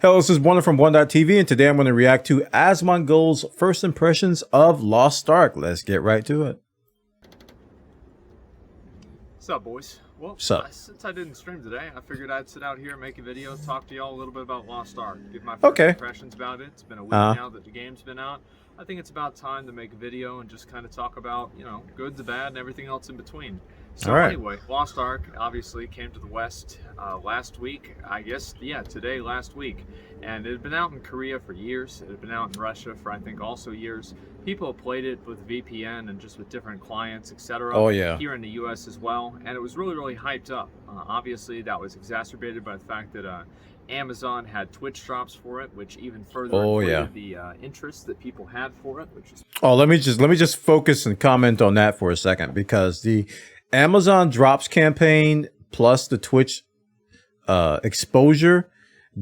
Hello, this is Bwana from Bwana.tv, and today I'm going to react to Asmongold's first impressions of Lostark. Let's get right to it. What's up, boys? Well, since I didn't stream today, I figured I'd sit out here, make a video, talk to y'all a little bit about Lostark, give my first impressions about it. It's been a week now that the game's been out. I think it's about time to make a video and just kind of talk about, you know, good, the bad, and everything else in between. So anyway, Lostark obviously came to the West last week, I guess, yeah, today, last week. And it had been out in Korea for years. It had been out in Russia for, I think, also years. People have played it with VPN and just with different clients, etc. Oh, yeah. Here in the US as well. And it was really, really hyped up. Obviously, that was exacerbated by the fact that Amazon had Twitch drops for it, which even further inflated the interest that people had for it. Which is let me just focus and comment on that for a second, because the Amazon drops campaign plus the Twitch exposure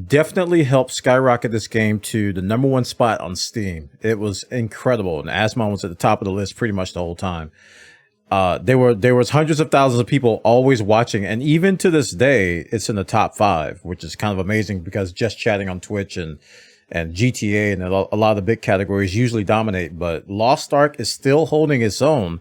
definitely helped skyrocket this game to the #1 spot on Steam. It was incredible, and Asmon was at the top of the list pretty much the whole time. There was hundreds of thousands of people always watching, and even to this day, it's in the top 5, which is kind of amazing because just chatting on Twitch and GTA and a lot of the big categories usually dominate, but Lostark is still holding its own.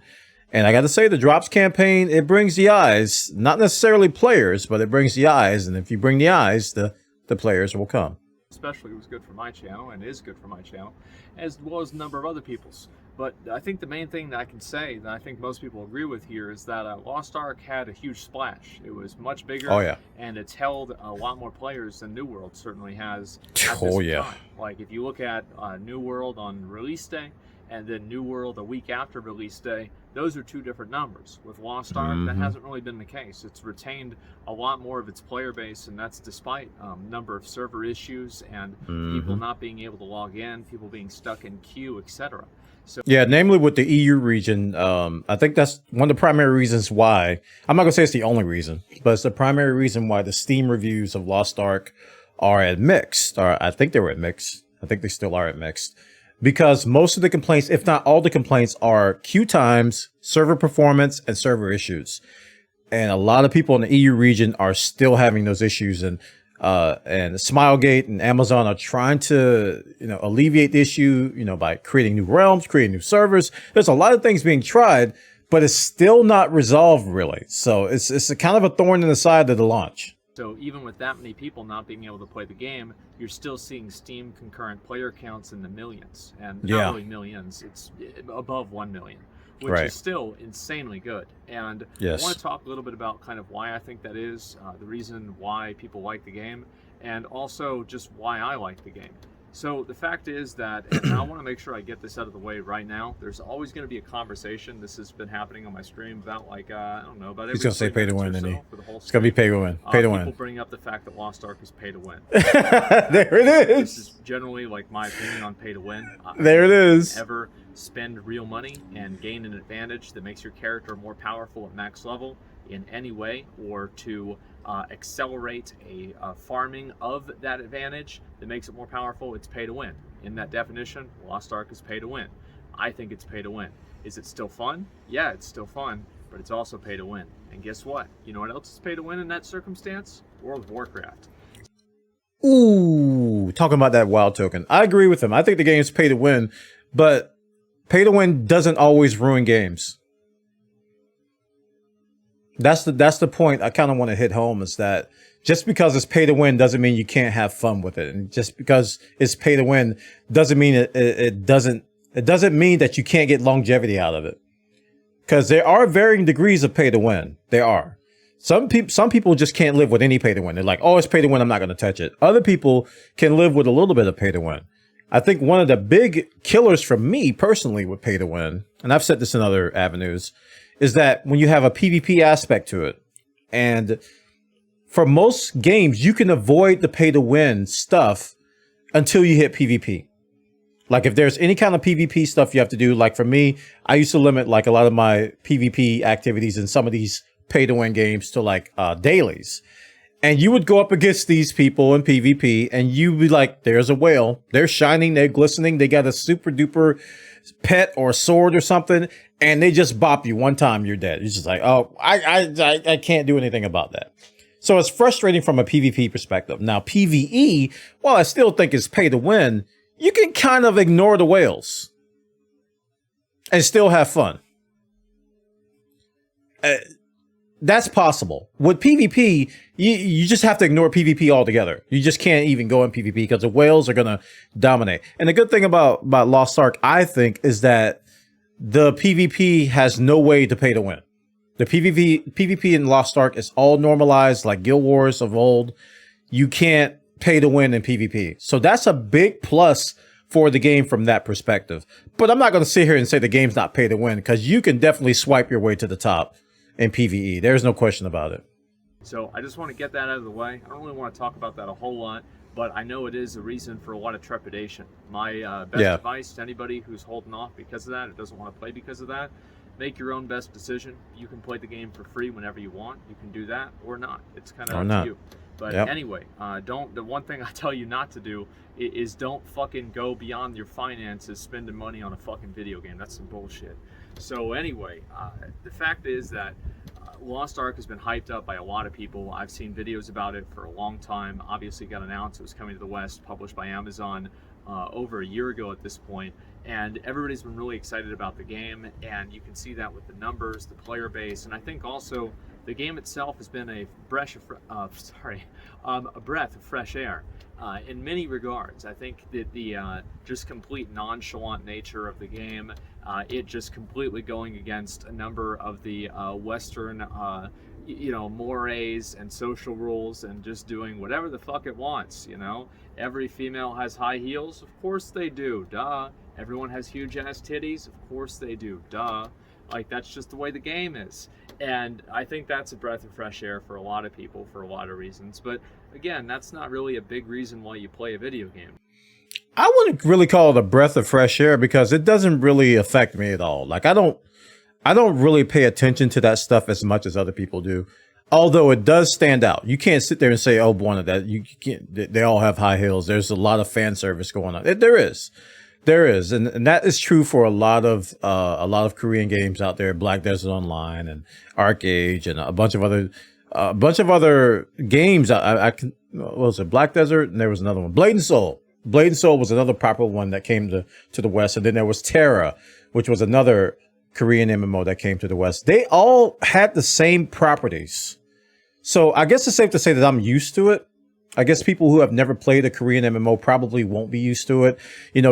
And I got to say, the drops campaign, it brings the eyes, not necessarily players, but it brings the eyes. And if you bring the eyes, the players will come. Especially was good for my channel and is good for my channel, as well as a number of other people's. But I think the main thing that I can say that I think most people agree with here is that Lostark had a huge splash. It was much bigger, and it's held a lot more players than New World certainly has at this time. Like if you look at New World on release day, and then New World a week after release day, those are 2 different numbers. With Lostark, that hasn't really been the case. It's retained a lot more of its player base, and that's despite number of server issues and people not being able to log in, people being stuck in queue, etc. So yeah, namely with the EU region, I think that's one of the primary reasons why. I'm not gonna say it's the only reason, but it's the primary reason why the Steam reviews of Lostark are at mixed. Or I think they were at mixed. I think they still are at mixed. Because most of the complaints, if not all the complaints, are queue times, server performance, and server issues. And a lot of people in the EU region are still having those issues. And Smilegate and Amazon are trying to, alleviate the issue, by creating new realms, creating new servers. There's a lot of things being tried, but it's still not resolved really. So it's a kind of a thorn in the side of the launch. So even with that many people not being able to play the game, you're still seeing Steam concurrent player counts in the millions. And not really millions, it's above 1 million, which is still insanely good. And I want to talk a little bit about kind of why I think that is, the reason why people like the game, and also just why I like the game. So the fact is that, and I want to make sure I get this out of the way right now, there's always going to be a conversation. This has been happening on my stream about I don't know, about every He's going to say pay to win, isn't he? It's going to be pay to win. Pay to win. People bring up the fact that Lostark is pay to win. There it is. This is generally like my opinion on pay to win. There it is. Ever spend real money and gain an advantage that makes your character more powerful at max level in any way, or to accelerate a farming of that advantage that makes it more powerful, it's pay to win. In that definition, Lostark is pay to win. I think it's pay to win. Is it still fun? Yeah, it's still fun, but it's also pay to win. And guess what? You know what else is pay to win in that circumstance? World of Warcraft. Ooh, talking about that WoW token. I agree with him. I think the game's pay to win, but pay to win doesn't always ruin games. That's the point I kind of want to hit home, is that just because it's pay to win doesn't mean you can't have fun with it. And just because it's pay to win doesn't mean it doesn't mean that you can't get longevity out of it. Because there are varying degrees of pay to win. There are. Some people just can't live with any pay to win. They're like, oh, it's pay to win, I'm not going to touch it. Other people can live with a little bit of pay to win. I think one of the big killers for me personally with pay to win, and I've said this in other avenues, is that when you have a PvP aspect to it. And for most games, you can avoid the pay to win stuff until you hit PvP. Like if there's any kind of PvP stuff you have to do, like for me, I used to limit like a lot of my PvP activities in some of these pay to win games to like dailies. And you would go up against these people in PvP and you'd be like, there's a whale. They're shining, they're glistening, they got a super duper pet or sword or something, and they just bop you one time, you're dead. You're just like, oh, I can't do anything about that. So it's frustrating from a PvP perspective. Now, PvE, while I still think it's pay to win, you can kind of ignore the whales and still have fun. That's possible. With PvP, you just have to ignore PvP altogether. You just can't even go in PvP because the whales are going to dominate. And the good thing about Lost Ark, I think, is that the PvP has no way to pay to win. The PvP in Lost Ark is all normalized like Guild Wars of old. You can't pay to win in PvP. So that's a big plus for the game from that perspective. But I'm not going to sit here and say the game's not pay to win, because you can definitely swipe your way to the top in PvE. There's no question about it. So I just want to get that out of the way. I don't really want to talk about that a whole lot, but I know it is a reason for a lot of trepidation. My best advice to anybody who's holding off because of that, or doesn't want to play because of that, make your own best decision. You can play the game for free whenever you want. You can do that or not. It's kind of up to you. But anyway, the one thing I tell you not to do is don't fucking go beyond your finances spending money on a fucking video game. That's some bullshit. So anyway, the fact is that Lost Ark has been hyped up by a lot of people. I've seen videos about it for a long time. Obviously, it got announced it was coming to the West, published by Amazon over a year ago at this point. And everybody's been really excited about the game, and you can see that with the numbers, the player base, and I think also the game itself has been a breath of fresh air in many regards. I think that the just complete nonchalant nature of the game, it just completely going against a number of the Western mores and social rules, and just doing whatever the fuck it wants. Every female has high heels, of course they do, duh. Everyone has huge ass titties, of course they do, duh. Like, that's just the way the game is. And I think that's a breath of fresh air for a lot of people for a lot of reasons. But again, that's not really a big reason why you play a video game. I wouldn't really call it a breath of fresh air, because it doesn't really affect me at all. Like, I don't really pay attention to that stuff as much as other people do. Although it does stand out. You can't sit there and say, oh, Bwana, that you can't, they all have high heels. There's a lot of fan service going on. There is. And that is true for a lot of Korean games out there, Black Desert Online and Arcade and a bunch of other games. What was it? Black Desert, and there was another one, Blade and Soul. Blade and Soul was another popular one that came to the West, and then there was Terra, which was another Korean MMO that came to the West. They all had the same properties. So I guess it's safe to say that I'm used to it. I guess people who have never played a Korean MMO probably won't be used to it.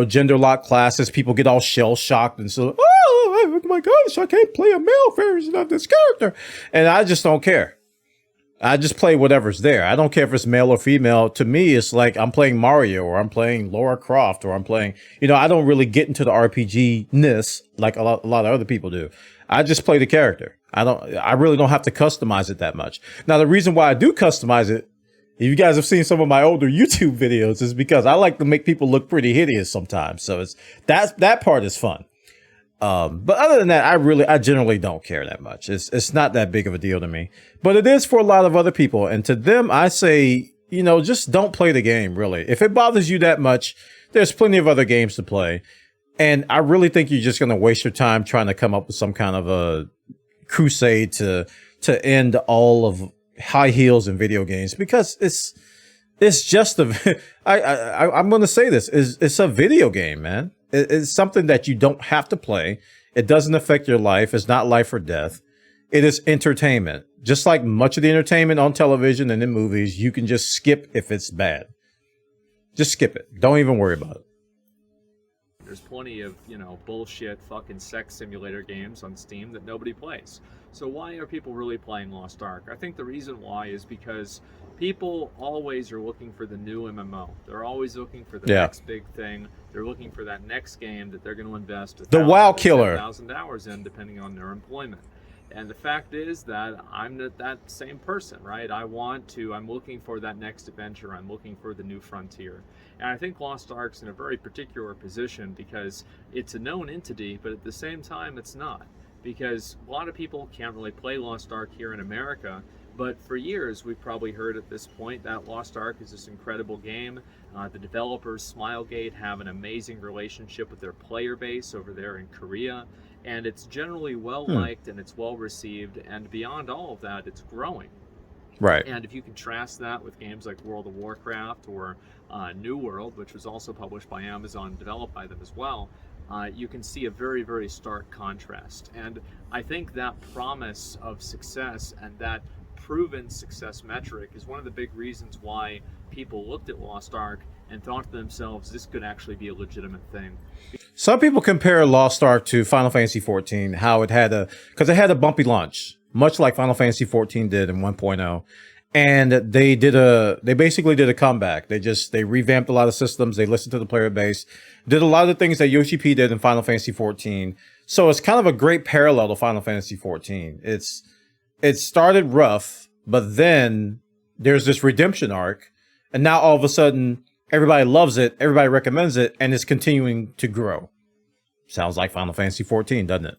Gender lock classes, people get all shell shocked and so, oh my gosh, I can't play a male version of this character. And I just don't care. I just play whatever's there. I don't care if it's male or female. To me, it's like I'm playing Mario, or I'm playing Lara Croft, or I'm playing, I don't really get into the RPG-ness like a lot of other people do. I just play the character. I really don't have to customize it that much. Now, the reason why I do customize it, if you guys have seen some of my older YouTube videos, is because I like to make people look pretty hideous sometimes. So that part is fun. But other than that, I generally don't care that much. It's not that big of a deal to me, but it is for a lot of other people. And to them, I say, just don't play the game, really. If it bothers you that much, there's plenty of other games to play. And I really think you're just going to waste your time trying to come up with some kind of a crusade to end all of high heels in video games, because it's just I'm going to say this, it's a video game, man. It's something that you don't have to play. It doesn't affect your life. It's not life or death. It is entertainment. Just like much of the entertainment on television and in movies, you can just skip if it's bad. Just skip it. Don't even worry about it. There's plenty of, bullshit fucking sex simulator games on Steam that nobody plays. So why are people really playing Lost Ark? I think the reason why is because people always are looking for the new MMO. They're always looking for the next big thing. They're looking for that next game that they're going to invest the WoW killer 1,000 hours in, depending on their employment. And the fact is that I'm that same person, right? I'm looking for that next adventure. I'm looking for the new frontier. And I think Lost Ark's in a very particular position because it's a known entity, but at the same time, it's not. Because a lot of people can't really play Lost Ark here in America, but for years we've probably heard at this point that Lost Ark is this incredible game. The developers, Smilegate, have an amazing relationship with their player base over there in Korea, and it's generally well liked and it's well received, and beyond all of that, it's growing. Right. And if you contrast that with games like World of Warcraft or New World, which was also published by Amazon, developed by them as well, you can see a very, very stark contrast. And I think that promise of success and that proven success metric is one of the big reasons why people looked at Lost Ark and thought to themselves, this could actually be a legitimate thing. Some people compare Lost Ark to Final Fantasy 14, how it had because it had a bumpy launch, much like Final Fantasy 14 did in 1.0. And they basically did a comeback. They revamped a lot of systems. They listened to the player base, did a lot of the things that Yoshi P did in Final Fantasy 14. So it's kind of a great parallel to Final Fantasy 14. It started rough, but then there's this redemption arc. And now all of a sudden, everybody loves it. Everybody recommends it, and it's continuing to grow. Sounds like Final Fantasy 14, doesn't it?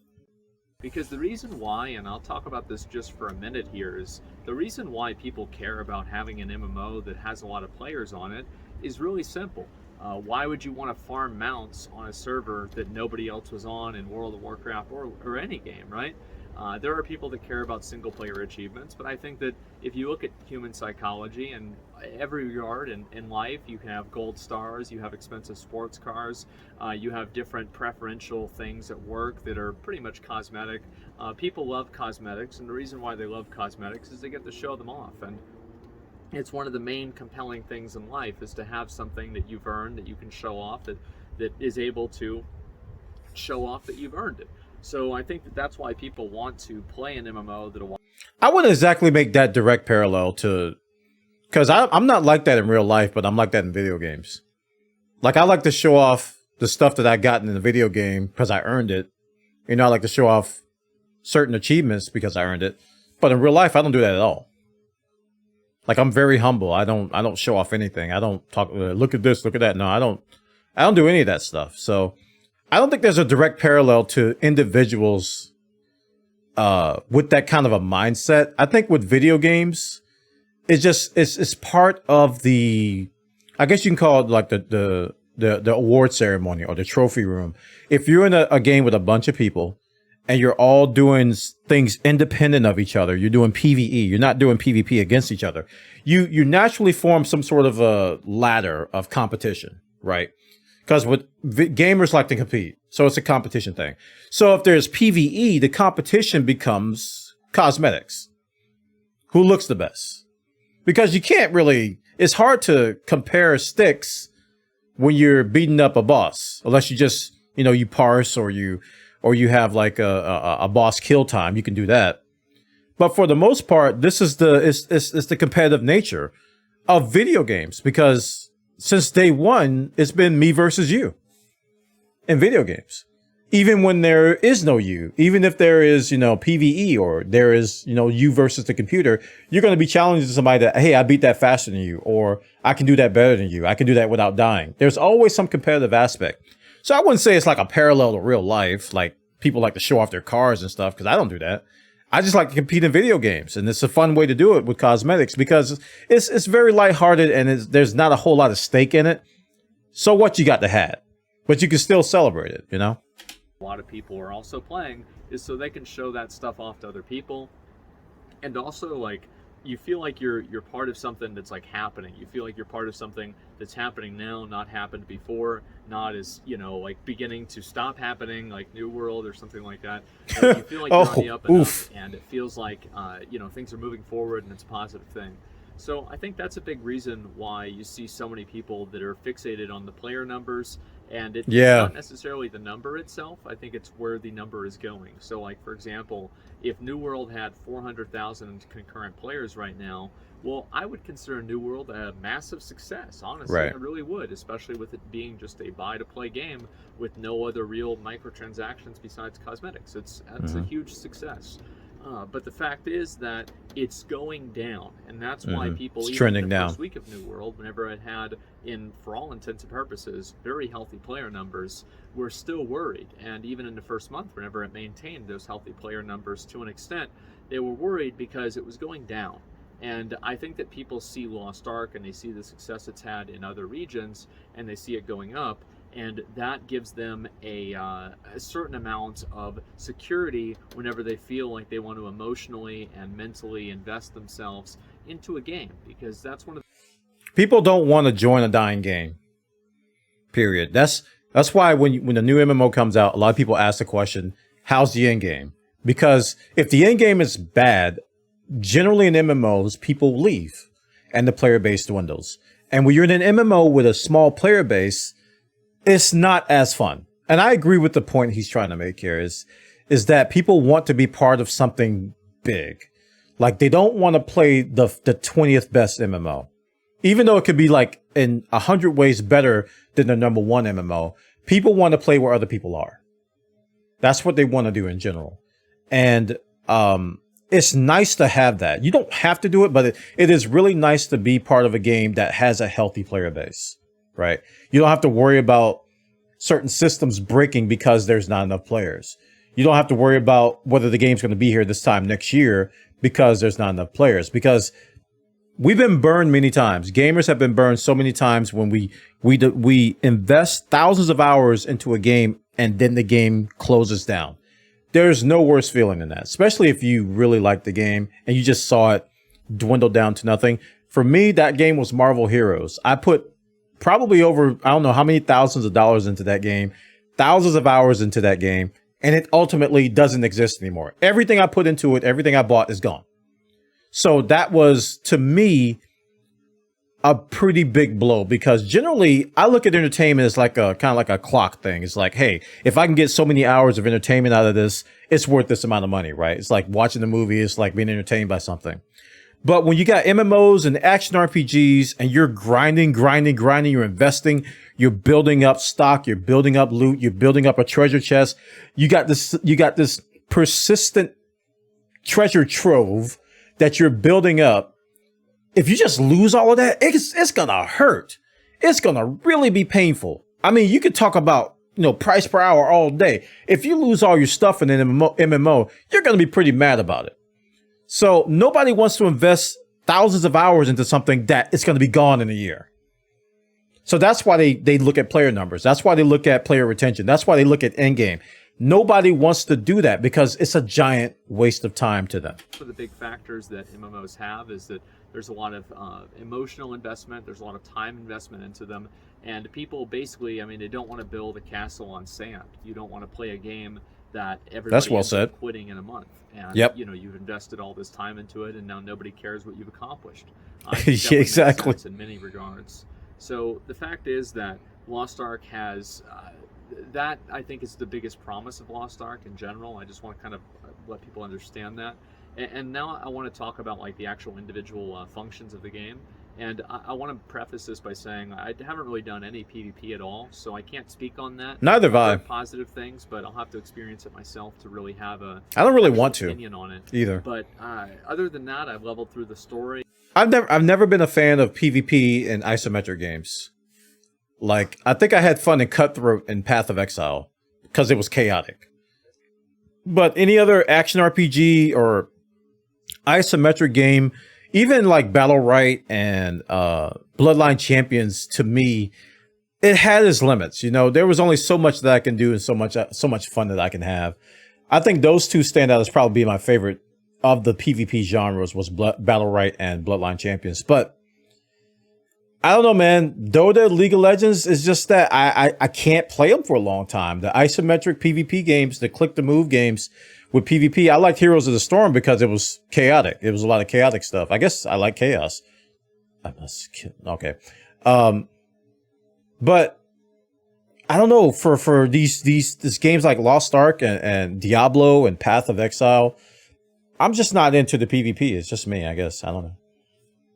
Because the reason why, and I'll talk about this just for a minute here, is the reason why people care about having an MMO that has a lot of players on it is really simple. Why would you want to farm mounts on a server that nobody else was on in World of Warcraft or any game, right? There are people that care about single player achievements, but I think that if you look at human psychology, and every yard in life, you can have gold stars, you have expensive sports cars, you have different preferential things at work that are pretty much cosmetic. People love cosmetics, and the reason why they love cosmetics is they get to show them off. And it's one of the main compelling things in life, is to have something that you've earned that you can show off, that is able to show off that you've earned it. So I think that that's why people want to play an MMO that'll... I wouldn't exactly make that direct parallel to... Because I'm not like that in real life, but I'm like that in video games. Like, I like to show off the stuff that I got in the video game because I earned it. You know, I like to show off certain achievements because I earned it. But in real life, I don't do that at all. Like, I'm very humble. I don't show off anything. I don't talk, look at this, look at that. No, I don't do any of that stuff. So I don't think there's a direct parallel to individuals with that kind of a mindset. I think with video games, it's part of the, I guess you can call it like the award ceremony or the trophy room. If you're in a game with a bunch of people and you're all doing things independent of each other, you're doing PvE, you're not doing PvP against each other, you naturally form some sort of a ladder of competition, right? Because gamers like to compete, so it's a competition thing. So if there's PvE, the competition becomes cosmetics. Who looks the best? Because you can't really, it's hard to compare sticks when you're beating up a boss, unless you just, you parse or you have like a boss kill time. You can do that. But for the most part, this is it's the competitive nature of video games, because since day one, it's been me versus you in video games. Even when there is no you, even if there is, PvE, or there is, you versus the computer, you're going to be challenging somebody that, hey, I beat that faster than you, or I can do that better than you. I can do that without dying. There's always some competitive aspect. So I wouldn't say it's like a parallel to real life, like people like to show off their cars and stuff, because I don't do that. I just like to compete in video games, and it's a fun way to do it with cosmetics, because it's very lighthearted and there's not a whole lot of stake in it. So what, you got the hat, but you can still celebrate it, A lot of people are also playing is so they can show that stuff off to other people, and also like you feel like you're part of something that's like happening. You feel like you're part of something that's happening now, not happened before, not as like beginning to stop happening, like New World or something like that. Like, you feel like you're on the up and up, and it feels like things are moving forward, and it's a positive thing. So I think that's a big reason why you see so many people that are fixated on the player numbers, and it's not necessarily the number itself. I think it's where the number is going. So like, for example, if New World had 400,000 concurrent players right now, well, I would consider New World a massive success, honestly. Right. I really would, especially with it being just a buy-to-play game with no other real microtransactions besides cosmetics. That's a huge success. But the fact is that it's going down, and that's why people, it's even trending in the down. first week of New World, whenever it had, for all intents and purposes, very healthy player numbers, were still worried. And even in the first month, whenever it maintained those healthy player numbers to an extent, they were worried because it was going down. And I think that people see Lost Ark and they see the success it's had in other regions, and they see it going up, and that gives them a certain amount of security whenever they feel like they want to emotionally and mentally invest themselves into a game, because that's one of People don't want to join a dying game. Period. That's why when the new MMO comes out, a lot of people ask the question, how's the end game? Because if the end game is bad, generally in MMOs, people leave and the player base dwindles. And when you're in an MMO with a small player base, it's not as fun. And I agree with the point he's trying to make here is that people want to be part of something big. Like they don't want to play the 20th best MMO. Even though it could be like in 100 ways better than the number one MMO, people want to play where other people are. That's what they want to do in general. And it's nice to have that. You don't have to do it, but it is really nice to be part of a game that has a healthy player base, right? You don't have to worry about certain systems breaking because there's not enough players. You don't have to worry about whether the game's going to be here this time next year because there's not enough players. Because we've been burned many times. Gamers have been burned so many times when we invest thousands of hours into a game and then the game closes down. There's no worse feeling than that, especially if you really like the game and you just saw it dwindle down to nothing. For me, that game was Marvel Heroes. I put probably over, I don't know how many thousands of dollars into that game, thousands of hours into that game, and it ultimately doesn't exist anymore. Everything I put into it, everything I bought is gone. So that was, to me, a pretty big blow, because generally I look at entertainment as like a kind of like a clock thing. It's like, hey, if I can get so many hours of entertainment out of this, it's worth this amount of money, right? It's like watching a movie. It's like being entertained by something. But when you got MMOs and action RPGs and you're grinding, you're investing, you're building up stock, you're building up loot, you're building up a treasure chest. You got this persistent treasure trove that you're building up. If you just lose all of that, it's gonna hurt. It's gonna really be painful. I mean, you could talk about, price per hour all day. If you lose all your stuff in an MMO, you're gonna be pretty mad about it. So nobody wants to invest thousands of hours into something that it's gonna be gone in a year. So that's why they look at player numbers. That's why they look at player retention. That's why they look at endgame. Nobody wants to do that because it's a giant waste of time to them. One of the big factors that MMOs have is that there's a lot of emotional investment. There's a lot of time investment into them. And people basically, they don't want to build a castle on sand. You don't want to play a game that everybody ends up quitting in a month. And, you've invested all this time into it, and now nobody cares what you've accomplished. Yeah, exactly. In many regards. So the fact is that Lost Ark has... that, I think, is the biggest promise of Lost Ark in general. I just want to kind of let people understand that. And now I want to talk about the actual individual functions of the game. And I want to preface this by saying I haven't really done any PvP at all, so I can't speak on that. Neither have I. Positive things, but I'll have to experience it myself to really have a I don't really want to opinion on it either. But other than that, I've leveled through the story. I've never been a fan of PvP in isometric games. I think I had fun in Cutthroat and Path of Exile because it was chaotic. But any other action RPG or isometric game, even like Battle Right and Bloodline Champions, to me, it had its limits. There was only so much that I can do and so much fun that I can have. I think those two stand out as probably my favorite of the PvP genres was Battle Right and Bloodline Champions. But I don't know, man. Dota, League of Legends is just that I can't play them for a long time. The isometric PvP games, the click-to-move games with PvP, I liked Heroes of the Storm because it was chaotic. It was a lot of chaotic stuff. I guess I like chaos. Okay. But I don't know, for these games like Lost Ark and Diablo and Path of Exile, I'm just not into the PvP. It's just me, I guess. I don't know.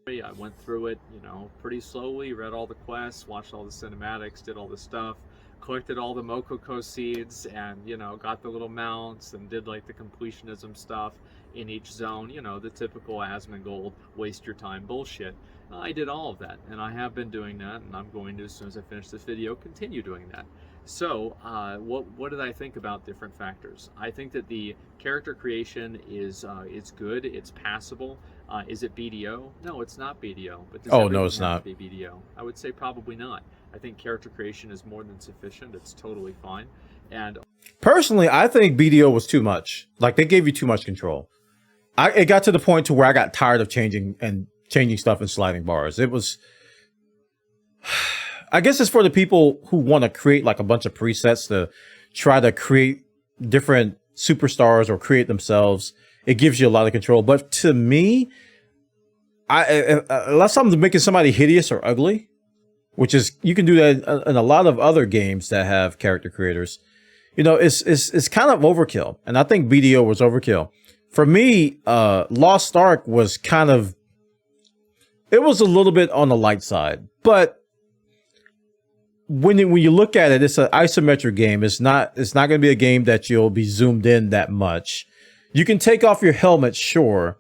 I went through it, pretty slowly, read all the quests, watched all the cinematics, did all the stuff, collected all the Mokoko seeds, and, got the little mounts and did the completionism stuff in each zone, the typical Asmongold waste your time bullshit. I did all of that, and I have been doing that, and I'm going to, as soon as I finish this video, continue doing that. So, what did I think about different factors? I think that the character creation is good, it's passable. Is it BDO? No, it's not BDO. But no, it's not. Be BDO? I would say probably not. I think character creation is more than sufficient. It's totally fine. And personally, I think BDO was too much. They gave you too much control. It got to the point to where I got tired of changing changing stuff in sliding bars. It was, I guess it's for the people who want to create like a bunch of presets to try to create different superstars or create themselves. It gives you a lot of control. But to me, unless I'm making somebody hideous or ugly, which is, you can do that in a lot of other games that have character creators, you know, it's kind of overkill. And I think BDO was overkill. For me, Lost Ark was kind of, it was a little bit on the light side. But when you look at it, it's an isometric game. It's not going to be a game that you'll be zoomed in that much. You can take off your helmet, sure,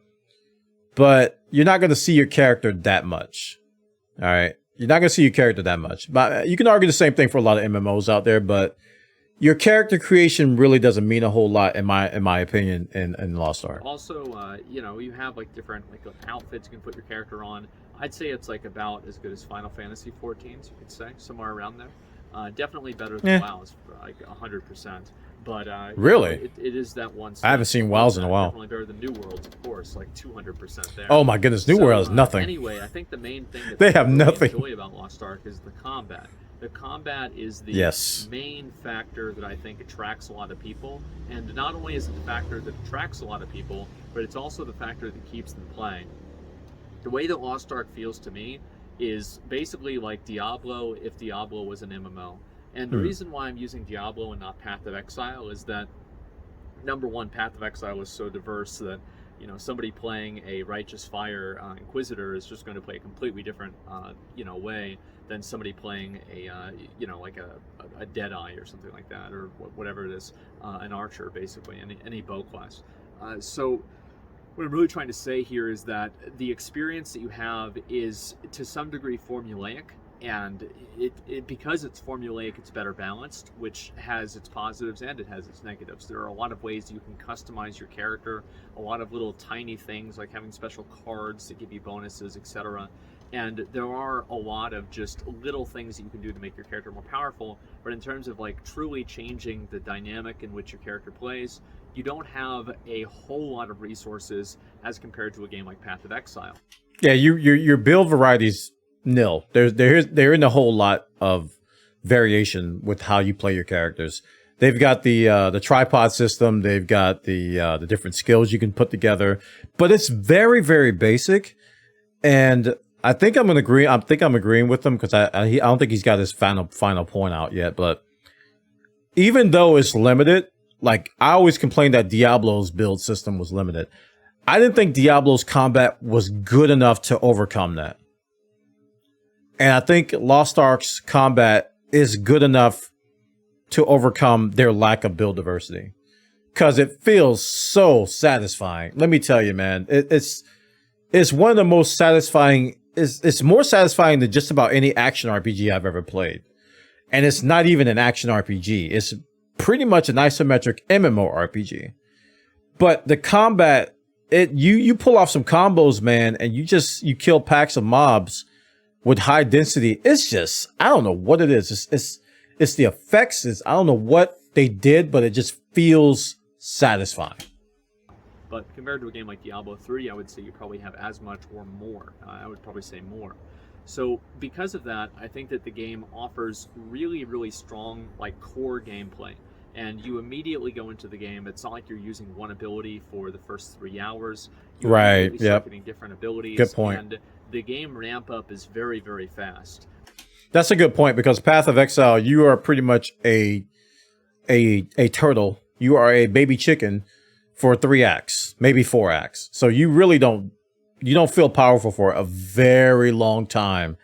but you're not going to see your character that much. All right. You're not going to see your character that much. But you can argue the same thing for a lot of MMOs out there, but your character creation really doesn't mean a whole lot in my opinion in Lost Ark. Also, you know, you have like different like outfits you can put your character on. I'd say it's like about as good as Final Fantasy 14, you could say, somewhere around there. Definitely better than WoW's, like 100%. But really, you know, it is that one. I haven't seen WoW's in a while. Definitely better than New Worlds, of course, like 200% there. Oh my goodness, New World is nothing. Anyway, I think the main thing that they have really nothing enjoy about Lost Ark is the combat. The combat is the main factor that I think attracts a lot of people. And not only is it the factor that attracts a lot of people, but it's also the factor that keeps them playing. The way that Lost Ark feels to me is basically like Diablo if Diablo was an MMO. And the reason why I'm using Diablo and not Path of Exile is that, number one, Path of Exile is so diverse that, you know, somebody playing a Righteous Fire Inquisitor is just going to play a completely different, you know, way than somebody playing a, you know, like a Deadeye or something like that, or whatever it is, an Archer, basically, any bow class. So what I'm really trying to say here is that the experience that you have is, to some degree, formulaic. And because it's formulaic, it's better balanced, which has its positives and it has its negatives. There are a lot of ways you can customize your character, a lot of little tiny things like having special cards that give you bonuses, etc. And there are a lot of just little things that you can do to make your character more powerful. But in terms of like truly changing the dynamic in which your character plays, you don't have a whole lot of resources as compared to a game like Path of Exile. Yeah, your build varieties nil. There isn't a whole lot of variation with how you play your characters. They've got the tripod system. They've got the different skills you can put together, but it's very, very basic. And I think I'm agreeing with them because I don't think he's got his final point out yet. But even though it's limited, like I always complained that Diablo's build system was limited. I didn't think Diablo's combat was good enough to overcome that. And I think Lost Ark's combat is good enough to overcome their lack of build diversity. Because it feels so satisfying. Let me tell you, man. It's one of the most satisfying. It's more satisfying than just about any action RPG I've ever played. And it's not even an action RPG. It's pretty much an isometric MMORPG. But the combat, you pull off some combos, man, and you kill packs of mobs with high density. It's just, I don't know what it is. It's the effects. I don't know what they did, but it just feels satisfying. But compared to a game like Diablo 3, I would say you probably have as much or more. I would probably say more. So because of that, I think that the game offers really, really strong, like, core gameplay. And you immediately go into the game. It's not like you're using one ability for the first 3 hours. You right. Start getting different abilities. Good point. And the game ramp up is very, very fast. That's a good point, because Path of Exile, you are pretty much a turtle. You are a baby chicken for 3 acts, maybe 4 acts. So you really don't feel powerful for a very long time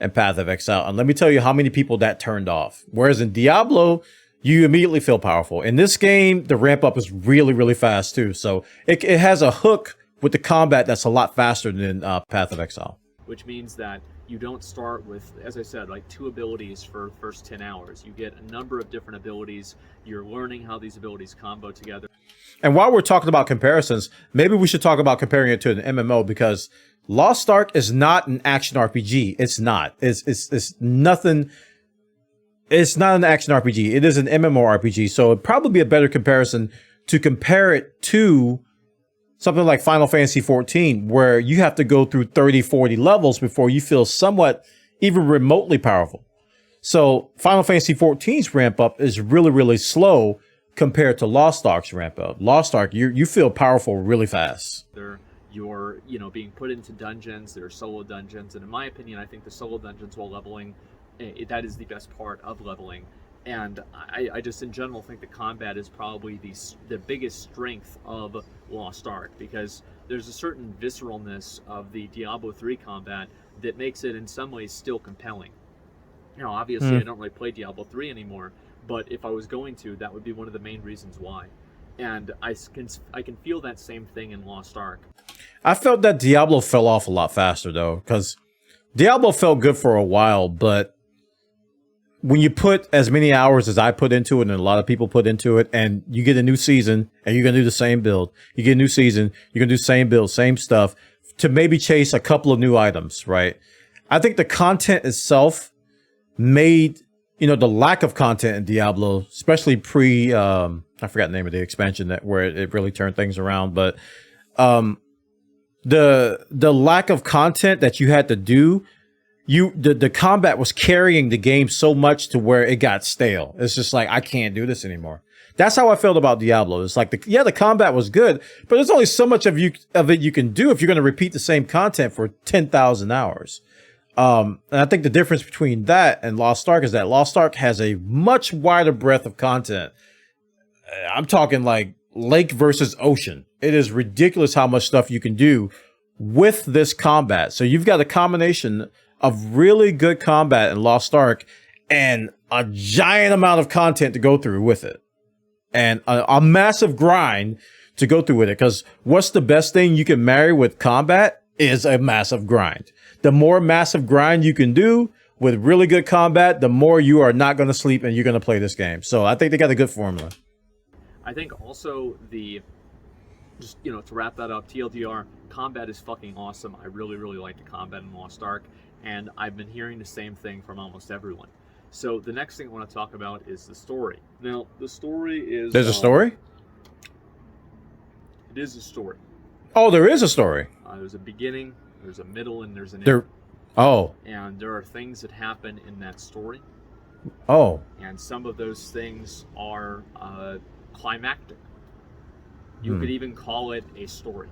in Path of Exile. And let me tell you how many people that turned off. Whereas in Diablo, you immediately feel powerful. In this game, the ramp up is really, really fast too. So it has a hook with the combat that's a lot faster than Path of Exile. Which means that you don't start with, as I said, like 2 abilities for the first 10 hours. You get a number of different abilities. You're learning how these abilities combo together. And while we're talking about comparisons, maybe we should talk about comparing it to an MMO, because Lost Ark is not an action RPG. It's not. It's nothing. It's not an action RPG. It is an MMORPG. So it'd probably be a better comparison to compare it to something like Final Fantasy 14, where you have to go through 30, 40 levels before you feel somewhat even remotely powerful. So Final Fantasy 14's ramp up is really, really slow compared to Lost Ark's ramp up. Lost Ark, you feel powerful really fast. You're, being put into dungeons. There are solo dungeons, and in my opinion, I think the solo dungeons while leveling, that is the best part of leveling. And I just in general think the combat is probably the biggest strength of Lost Ark, because there's a certain visceralness of the Diablo 3 combat that makes it in some ways still compelling. Obviously I don't really play Diablo 3 anymore, but if I was going to, that would be one of the main reasons why. And I can feel that same thing in Lost Ark. I felt that Diablo fell off a lot faster though, because Diablo felt good for a while, but when you put as many hours as I put into it and a lot of people put into it, and you get a new season and you're going to do the same build, you get a new season, you're going to do the same build, same stuff to maybe chase a couple of new items, right? I think the content itself made, the lack of content in Diablo, especially I forgot the name of the expansion where it really turned things around, but the lack of content that you had to do, the combat was carrying the game so much to where it got stale. It's just like, I can't do this anymore. That's how I felt about Diablo. It's like, the combat was good, but there's only so much of it you can do if you're going to repeat the same content for 10,000 hours. And I think the difference between that and Lost Ark is that Lost Ark has a much wider breadth of content. I'm talking like lake versus ocean. It is ridiculous how much stuff you can do with this combat. So you've got a combination of really good combat in Lost Ark and a giant amount of content to go through with it. And a massive grind to go through with it. Because what's the best thing you can marry with combat is a massive grind. The more massive grind you can do with really good combat, the more you are not going to sleep and you're going to play this game. So I think they got a good formula. I think also to wrap that up, TLDR, combat is fucking awesome. I really, really like the combat in Lost Ark, and I've been hearing the same thing from almost everyone. So the next thing I want to talk about is the story. Now, the story is... There's a story? It is a story. Oh, there is a story. There's a beginning, there's a middle, and there's an end. Oh. And there are things that happen in that story. Oh. And some of those things are climactic. You could even call it a story.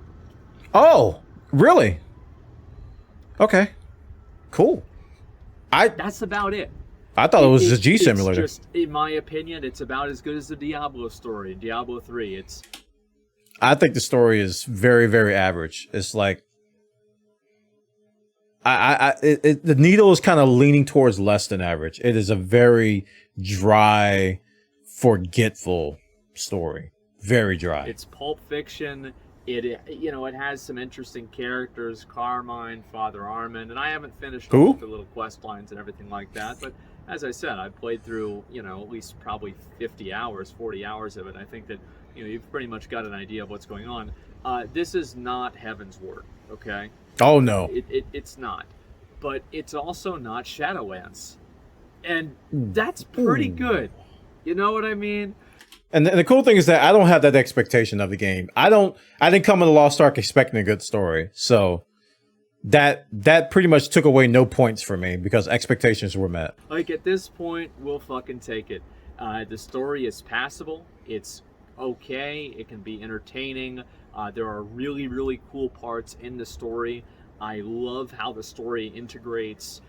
Oh, really? Okay. Cool. That's about it. I thought it was a G simulator. It's just, in my opinion, it's about as good as the Diablo story. Diablo 3, I think the story is very, very average. It's like, the needle is kind of leaning towards less than average. It is a very dry, forgetful story. Very dry. It's Pulp Fiction. It has some interesting characters, Carmine, Father Armin, and I haven't finished all the little quest lines and everything like that, but as I said, I played through, at least probably 50 hours, 40 hours of it. I think that, you've pretty much got an idea of what's going on. This is not Heaven's Word, okay? Oh, no. It's not. But it's also not Shadowlands. And that's pretty good. You know what I mean? And the cool thing is that I don't have that expectation of the game. I didn't come into Lost Ark expecting a good story. So that pretty much took away no points for me because expectations were met. Like at this point, we'll fucking take it. The story is passable. It's okay. It can be entertaining. There are really, really cool parts in the story. I love how the story integrates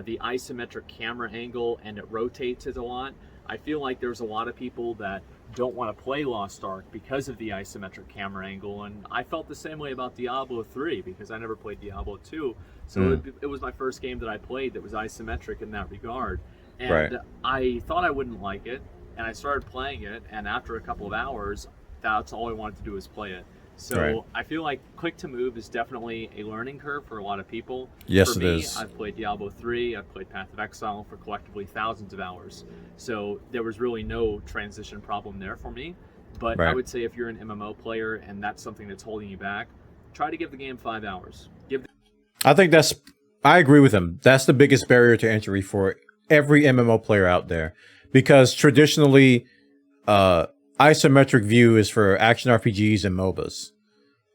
the isometric camera angle and it rotates it a lot. I feel like there's a lot of people that don't want to play Lost Ark because of the isometric camera angle, and I felt the same way about Diablo 3 because I never played Diablo 2, so it was my first game that I played that was isometric in that regard, and I thought I wouldn't like it, and I started playing it, and after a couple of hours, that's all I wanted to do was play it. So I feel like click to move is definitely a learning curve for a lot of people. Yes, for it me, is. I've played Diablo 3, I've played Path of Exile for collectively thousands of hours. So there was really no transition problem there for me. But I would say if you're an MMO player and that's something that's holding you back, try to give the game 5 hours. I agree with him. That's the biggest barrier to entry for every MMO player out there. Because traditionally, isometric view is for action RPGs and MOBAs.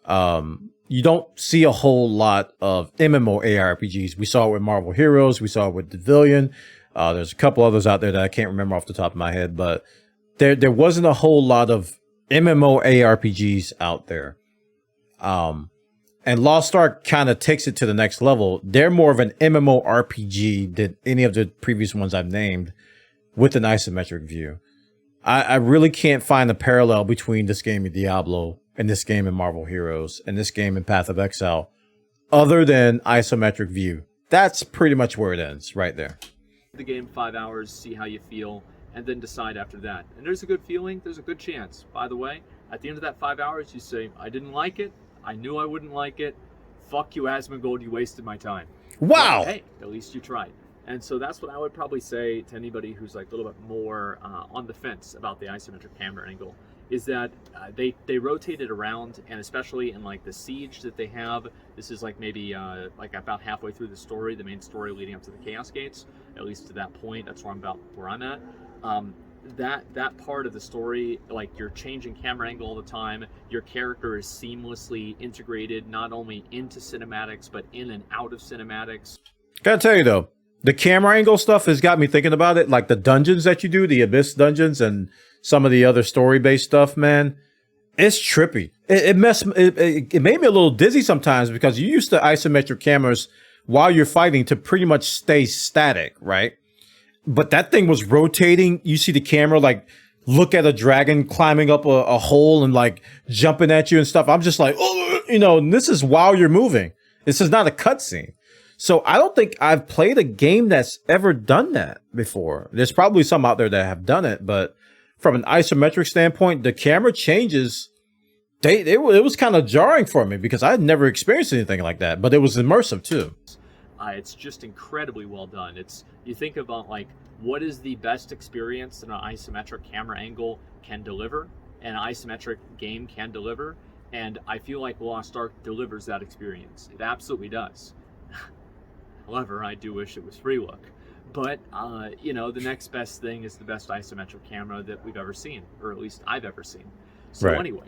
You don't see a whole lot of MMORPGs. We saw it with Marvel Heroes. We saw it with Devilian. There's a couple others out there that I can't remember off the top of my head, but there wasn't a whole lot of MMORPGs out there. And Lost Ark kind of takes it to the next level. They're more of an MMORPG than any of the previous ones I've named with an isometric view. I really can't find a parallel between this game in Diablo and this game in Marvel Heroes and this game in Path of Exile other than isometric view. That's pretty much where it ends right there. The game 5 hours, see how you feel, and then decide after that. And there's a good feeling, there's a good chance. By the way, at the end of that 5 hours, you say, I didn't like it, I knew I wouldn't like it, fuck you, Asmongold, you wasted my time. Wow! But, hey, at least you tried. And so that's what I would probably say to anybody who's like a little bit more on the fence about the isometric camera angle, is that they rotate it around, and especially in like the siege that they have, this is like maybe like about halfway through the story, the main story leading up to the Chaos Gates, at least to that point, that's where I'm at. That part of the story, like you're changing camera angle all the time, your character is seamlessly integrated not only into cinematics but in and out of cinematics. Gotta tell you though, the camera angle stuff has got me thinking about it, like the dungeons that you do, the Abyss dungeons and some of the other story-based stuff, man. It's trippy. It made me a little dizzy sometimes because you used to isometric cameras while you're fighting to pretty much stay static, right? But that thing was rotating. You see the camera like look at a dragon climbing up a hole and like jumping at you and stuff. I'm just like, oh, you know, and this is while you're moving. This is not a cutscene. So I don't think I've played a game that's ever done that before. There's probably some out there that have done it, but from an isometric standpoint, the camera changes. It was kind of jarring for me because I had never experienced anything like that, but it was immersive too. It's just incredibly well done. You think about like what is the best experience that an isometric camera angle can deliver, and an isometric game can deliver, and I feel like Lost Ark delivers that experience. It absolutely does. However, I do wish it was free look. But, you know, the next best thing is the best isometric camera that we've ever seen, or at least I've ever seen. So right. Anyway,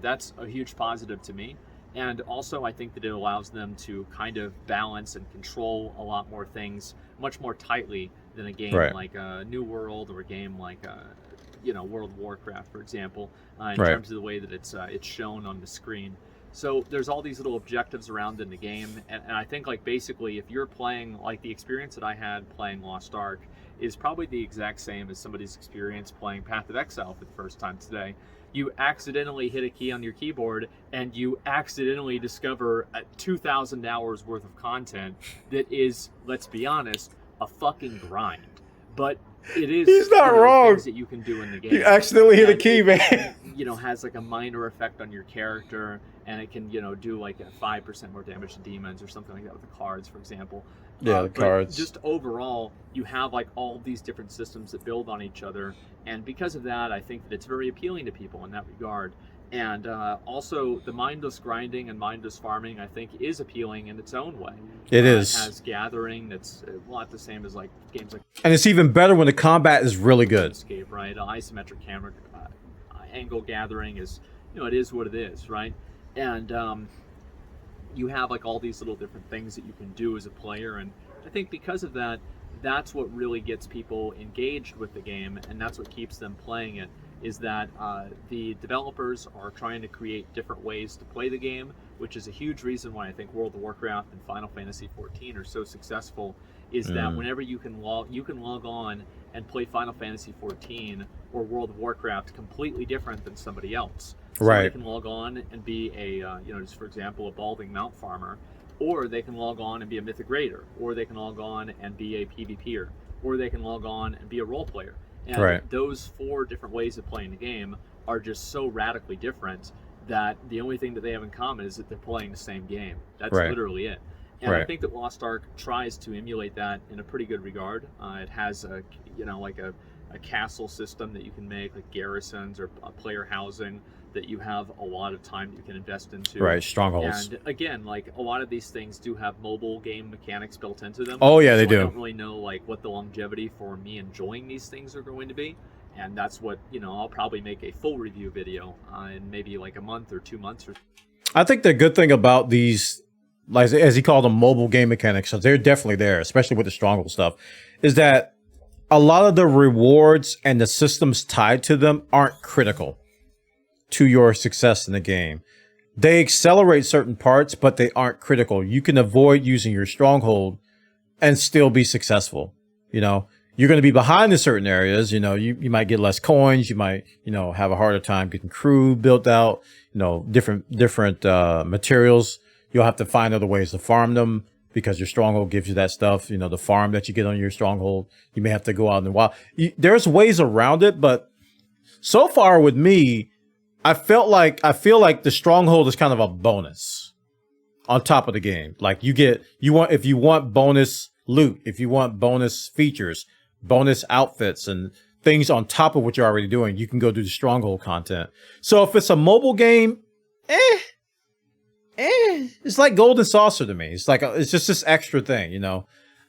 that's a huge positive to me. And also, I think that it allows them to kind of balance and control a lot more things much more tightly than a game right. like New World or a game like, you know, World of Warcraft, for example, in right. terms of the way that it's shown on the screen. So there's all these little objectives around in the game, and I think like basically if you're playing, like the experience that I had playing Lost Ark is probably the exact same as somebody's experience playing Path of Exile for the first time today. You accidentally hit a key on your keyboard and you accidentally discover 2,000 hours worth of content that is, let's be honest, a fucking grind. But it is, he's not wrong, things that you can do in the game. You accidentally hit a key, man. You know, has like a minor effect on your character, and it can, you know, do like a 5% more damage to demons or something like that with the cards, for example. Yeah, the cards. Just overall, you have like all these different systems that build on each other, and because of that, I think that it's very appealing to people in that regard. And also, the mindless grinding and mindless farming, I think, is appealing in its own way. It is. It has gathering that's a lot the same as like games like. And it's even better when the combat is really good. Escape, right? Isometric camera angle gathering is, you know, it is what it is, right? And you have like all these little different things that you can do as a player, and I think because of that, that's what really gets people engaged with the game, and that's what keeps them playing it, is that the developers are trying to create different ways to play the game, which is a huge reason why I think World of Warcraft and Final Fantasy XIV are so successful, is that whenever you can log on and play Final Fantasy XIV or World of Warcraft completely different than somebody else. Somebody Right. can log on and be a, you know, just for example, a balding mount farmer, or they can log on and be a mythic raider, or they can log on and be a PvPer, or they can log on and be a role player. And Right. those 4 different ways of playing the game are just so radically different that the only thing that they have in common is that they're playing the same game. That's Right. literally it. And I Right. think that Lost Ark tries to emulate that in a pretty good regard. It has a, you know, like a castle system that you can make, like garrisons or player housing that you have a lot of time that you can invest into. Right, strongholds. And again, like a lot of these things do have mobile game mechanics built into them. Oh yeah, they so do. I don't really know like what the longevity for me enjoying these things are going to be. And that's what, you know, I'll probably make a full review video in maybe like a month or 2 months or I think the good thing about these, like as he called them, mobile game mechanics, so they're definitely there, especially with the stronghold stuff, is that a lot of the rewards and the systems tied to them aren't critical to your success in the game. They accelerate certain parts, but they aren't critical. You can avoid using your stronghold and still be successful. You know, you're going to be behind in certain areas. You know, you might get less coins. You might, have a harder time getting crew built out, different materials. You'll have to find other ways to farm them because your stronghold gives you that stuff. The farm that you get on your stronghold, you may have to go out in the wild. There's ways around it, but so far with me, I feel like the stronghold is kind of a bonus on top of the game. Like if you want bonus loot, if you want bonus features, bonus outfits and things on top of what you're already doing, you can go do the stronghold content. So if it's a mobile game, it's like golden saucer to me. It's like it's just this extra thing,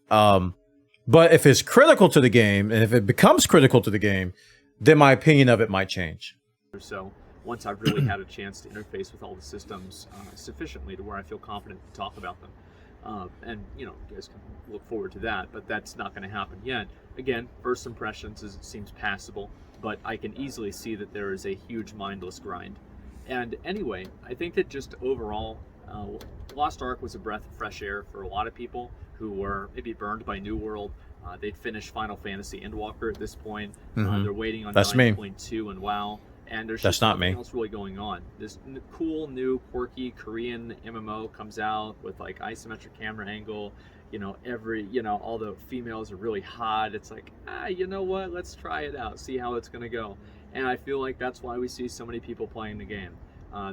But if it's critical to the game, and if it becomes critical to the game, then my opinion of it might change. So once I've really had a chance to interface with all the systems sufficiently to where I feel confident to talk about them. And you guys can look forward to that, but that's not going to happen yet. Again, first impressions is it seems passable, but I can easily see that there is a huge mindless grind. And anyway, I think that just overall, Lost Ark was a breath of fresh air for a lot of people who were maybe burned by New World. They'd finished Final Fantasy Endwalker at this point. They're waiting on 9.2 and WoW. And there's just nothing else really going on. This cool, new, quirky Korean MMO comes out with like isometric camera angle. All the females are really hot. It's like, you know what? Let's try it out, see how it's gonna go. And I feel like that's why we see so many people playing the game.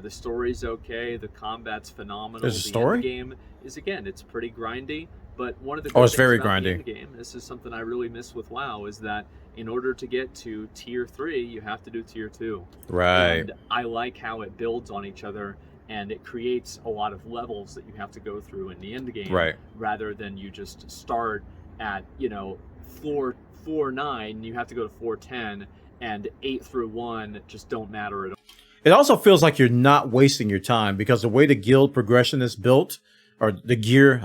The story's okay. The combat's phenomenal. There's a story? The game is, again, it's pretty grindy. But one of the it's very grindy. The game, this is something I really miss with WoW, is that in order to get to tier 3, you have to do tier 2. Right. And I like how it builds on each other, and it creates a lot of levels that you have to go through in the end game, right, rather than you just start at, floor 4-9, you have to go to 4-10, and 8 through 1 just don't matter at all. It also feels like you're not wasting your time because the way the guild progression is built, or the gear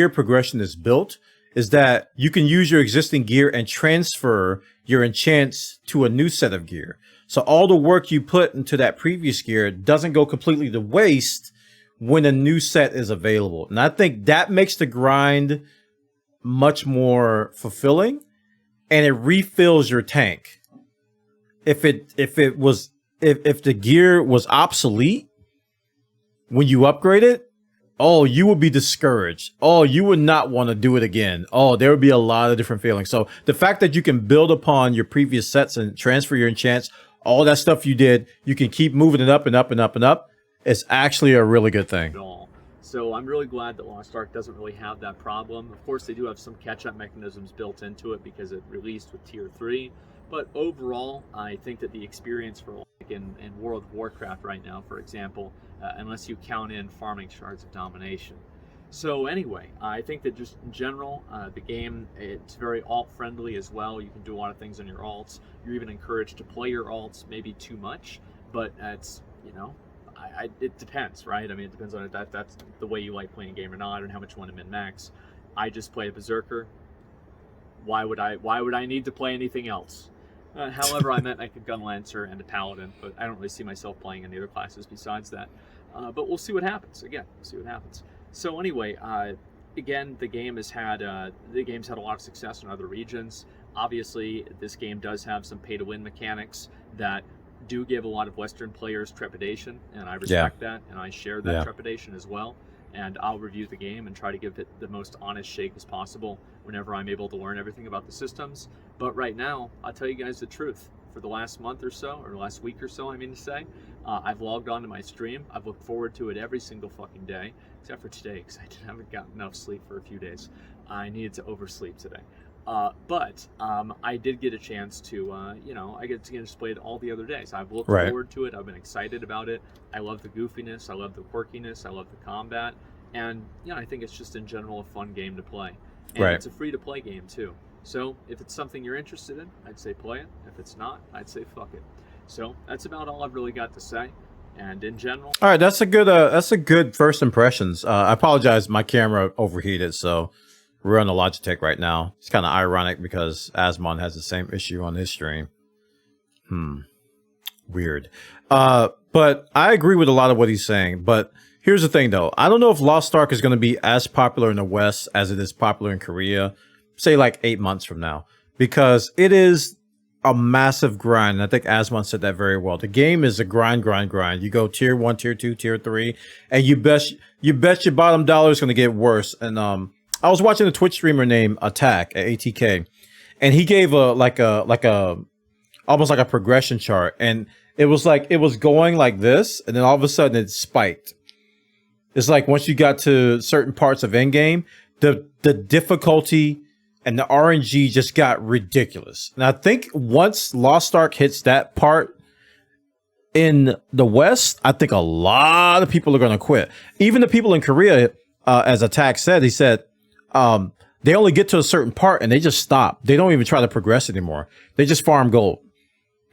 progression is built, is that you can use your existing gear and transfer your enchants to a new set of gear. So all the work you put into that previous gear doesn't go completely to waste when a new set is available. And I think that makes the grind much more fulfilling, and it refills your tank. If the gear was obsolete when you upgrade it, you would be discouraged. You would not want to do it again. There would be a lot of different feelings. So the fact that you can build upon your previous sets and transfer your enchants, all that stuff you did, you can keep moving it up and up and up and up. It's actually a really good thing. So I'm really glad that Lost Ark doesn't really have that problem. Of course, they do have some catch-up mechanisms built into it because it released with Tier 3. But overall, I think that the experience for in World of Warcraft right now, for example, unless you count in farming shards of domination. So anyway, I think that just in general, the game, it's very alt-friendly as well. You can do a lot of things on your alts. You're even encouraged to play your alts, maybe too much, but it's, it depends, right? I mean, it depends on if that's the way you like playing a game or not, and how much you want to min-max. I just play a Berserker. Why would I need to play anything else? However, I meant like a Gun Lancer and a Paladin, but I don't really see myself playing any other classes besides that. But we'll see what happens. Again, we'll see what happens. So anyway, again, the game's had a lot of success in other regions. Obviously, this game does have some pay-to-win mechanics that do give a lot of Western players trepidation, and I respect that, and I share that trepidation as well. And I'll review the game and try to give it the most honest shake as possible whenever I'm able to learn everything about the systems. But right now, I'll tell you guys the truth. For the last month or so, or last week or so, I mean to say, I've logged on to my stream. I've looked forward to it every single fucking day, except for today, because I haven't gotten enough sleep for a few days. I needed to oversleep today. But I did get a chance to, I get to play it all the other days. I've looked forward to it. I've been excited about it. I love the goofiness. I love the quirkiness. I love the combat. And, I think it's just in general a fun game to play. And it's a free-to-play game, too. So if it's something you're interested in, I'd say play it. If it's not, I'd say fuck it. So that's about all I've really got to say. And in general, All right, that's a good first impressions. I apologize, my camera overheated, so we're on the Logitech right now. It's kind of ironic because Asmon has the same issue on his stream. Weird. But I agree with a lot of what he's saying. But here's the thing, though. I don't know if Lost Ark is going to be as popular in the West as it is popular in Korea, say like 8 months from now, because it is a massive grind. And I think Asmon said that very well. The game is a grind. You go tier 1, tier 2, tier 3, and you bet your bottom dollar is going to get worse. And I was watching a Twitch streamer named Attack at ATK, and he gave almost like a progression chart, and it was going like this, and then all of a sudden it spiked. It's like once you got to certain parts of endgame, the difficulty and the RNG just got ridiculous. And I think once Lost Ark hits that part in the West, I think a lot of people are going to quit. Even the people in Korea, as Attack said, he said, they only get to a certain part and they just stop. They don't even try to progress anymore. They just farm gold.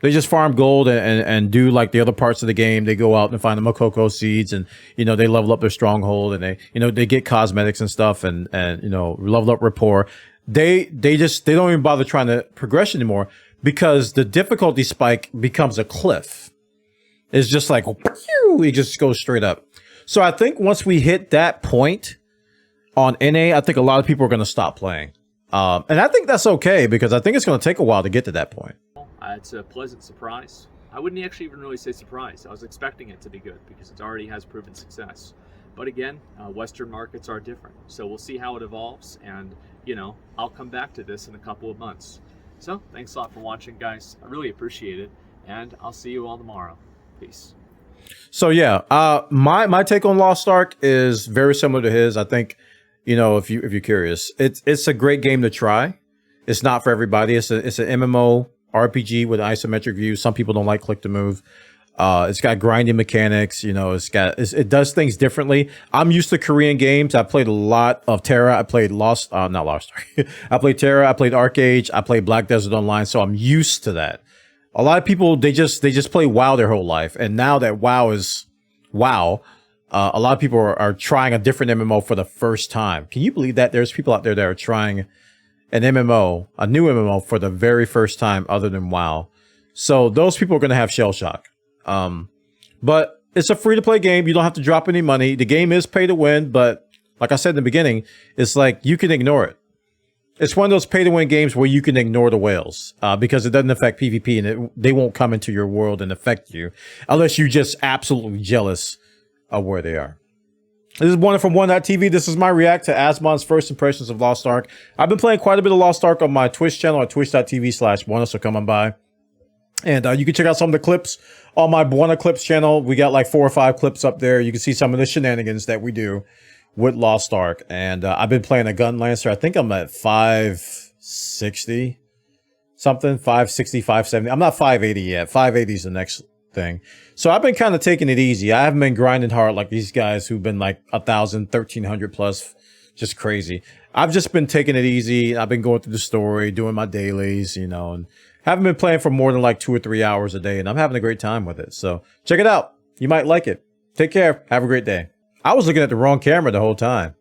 They just farm gold and do like the other parts of the game. They go out and find the Makoko seeds, and they level up their stronghold, and they get cosmetics and stuff, and level up rapport. They don't even bother trying to progress anymore because the difficulty spike becomes a cliff. It's just like it just goes straight up. So I think once we hit that point on NA, I think a lot of people are going to stop playing, and I think that's okay because I think it's going to take a while to get to that point. it's a pleasant surprise. I wouldn't actually even really say surprise. I was expecting it to be good because it already has proven success. But again, Western markets are different. So we'll see how it evolves. And, I'll come back to this in a couple of months. So thanks a lot for watching, guys. I really appreciate it. And I'll see you all tomorrow. Peace. So yeah, my take on Lost Ark is very similar to his. I think, if you're curious, it's a great game to try. It's not for everybody. It's an MMORPG with an isometric view. Some people don't like click to move. It's got grinding mechanics. It does things differently. I'm used to Korean games. I played a lot of Terra. I played not Lost Ark. I played Terra. I played Arcade. I played Black Desert Online. So I'm used to that. A lot of people, they just play WoW their whole life. And now that WoW is WoW, a lot of people are trying a different MMO for the first time. Can you believe that? There's people out there that are trying an MMO, a new MMO for the very first time other than WoW. So those people are going to have shell shock. But it's a free-to-play game. You don't have to drop any money. The game is pay to win, but like I said in the beginning, it's like you can ignore it. It's one of those pay-to-win games where you can ignore the whales because it doesn't affect PvP and they won't come into your world and affect you unless you're just absolutely jealous of where they are. This is Bwana from Bwana.tv. This is my react to Asmon's first impressions of Lost Ark. I've been playing quite a bit of Lost Ark on my Twitch channel at twitch.tv/Bwana, so come on by. And you can check out some of the clips on my Bwana Clips channel. We got like 4 or 5 clips up there. You can see some of the shenanigans that we do with Lost Ark. And I've been playing a Gun Lancer. I think I'm at 560 something, 560, 570. I'm not 580 yet. 580 is the next thing. So I've been kind of taking it easy. I haven't been grinding hard like these guys who've been like 1,000, 1,300 plus. Just crazy. I've just been taking it easy. I've been going through the story, doing my dailies, and haven't been playing for more than like 2 or 3 hours a day, and I'm having a great time with it. So check it out. You might like it. Take care. Have a great day. I was looking at the wrong camera the whole time.